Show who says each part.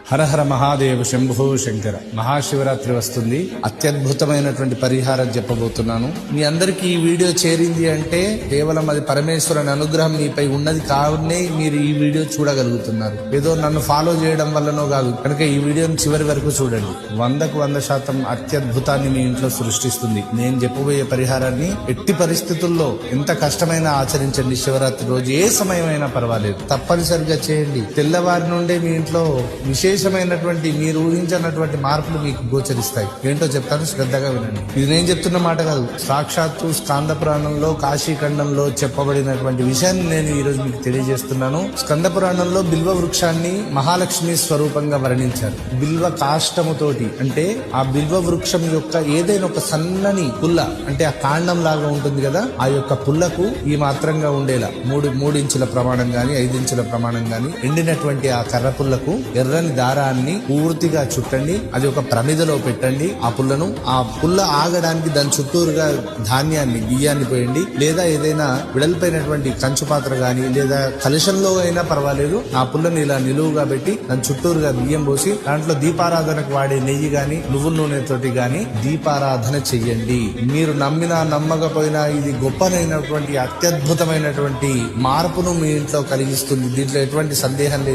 Speaker 1: హర హర మహాదేవ శంభో శంకర. మహాశివరాత్రి వస్తుంది. అత్యద్భుతమైనటువంటి పరిహారం చెప్పబోతున్నాను. మీ అందరికీ ఈ వీడియో చేరింది అంటే కేవలం అది పరమేశ్వరుని అనుగ్రహం మీపై ఉన్నది కావునే మీరు ఈ వీడియో చూడగలుగుతున్నారు. ఏదో నన్ను ఫాలో చేయడం వల్లనో కాదు. కనుక ఈ వీడియోని చివరి వరకు చూడండి. 100% అత్యద్భుతాన్ని మీ ఇంట్లో సృష్టిస్తుంది. నేను చెప్పబోయే పరిహారాన్ని ఎట్టి పరిస్థితుల్లో ఎంత కష్టమైనా ఆచరించండి. శివరాత్రి రోజు ఏ సమయమైనా పర్వాలేదు, తప్పనిసరిగా చేయండి. తెల్లవారి నుండే మీ ఇంట్లో విశేషమైనటువంటి మీరు ఊహించినటువంటి మార్పులు మీకు గోచరిస్తాయి. ఏంటో చెప్తాను, శ్రద్ధగా వినండి. ఇది నేను చెప్తున్న మాట కాదు, సాక్షాత్తు స్కంద పురాణంలో కాశీఖండంలో చెప్పబడినటువంటి విషయాన్ని నేను ఈ రోజు మీకు తెలియజేస్తున్నాను. స్కంద పురాణంలో బిల్వ వృక్షాన్ని మహాలక్ష్మి స్వరూపంగా వర్ణించారు. బిల్వ కాష్టముతోటి, అంటే ఆ బిల్వ వృక్షం యొక్క ఏదైనా ఒక సన్నని పుల్ల, అంటే ఆ కాండం లాగా ఉంటుంది కదా, ఆ యొక్క పుల్లకు ఈ మాత్రంగా ఉండేలా 3 ఇంచుల ప్రమాణం గాని 5 ఇంచుల ప్రమాణం గాని ఎండినటువంటి ఆ కర్ర పుల్లకు ఎర్రని దారాన్ని పూర్తిగా చుట్టండి. అది ఒక ప్రమిదలో పెట్టండి. ఆ పుల్లను, ఆ పుల్ల ఆగడానికి దాని చుట్టూరుగా ధాన్యాన్ని, బియ్యాన్ని పోయండి. లేదా ఏదైనా విడల్పైనటువంటి కంచు పాత్ర గాని లేదా కలశంలో అయినా పర్వాలేదు. ఆ పుల్లని ఇలా నిలువుగా పెట్టి దాని చుట్టూరుగా బియ్యం పోసి దాంట్లో దీపారాధనకు వాడే నెయ్యి గాని నువ్వుల నూనెతోటి గాని దీపారాధన చెయ్యండి. మీరు నమ్మినా నమ్మకపోయినా ఇది గొప్పనైనటువంటి అత్యద్భుతమైనటువంటి మార్పును మీ ఇంట్లో కలిగిస్తుంది. దీంట్లో ఎటువంటి సందేహం లేదు.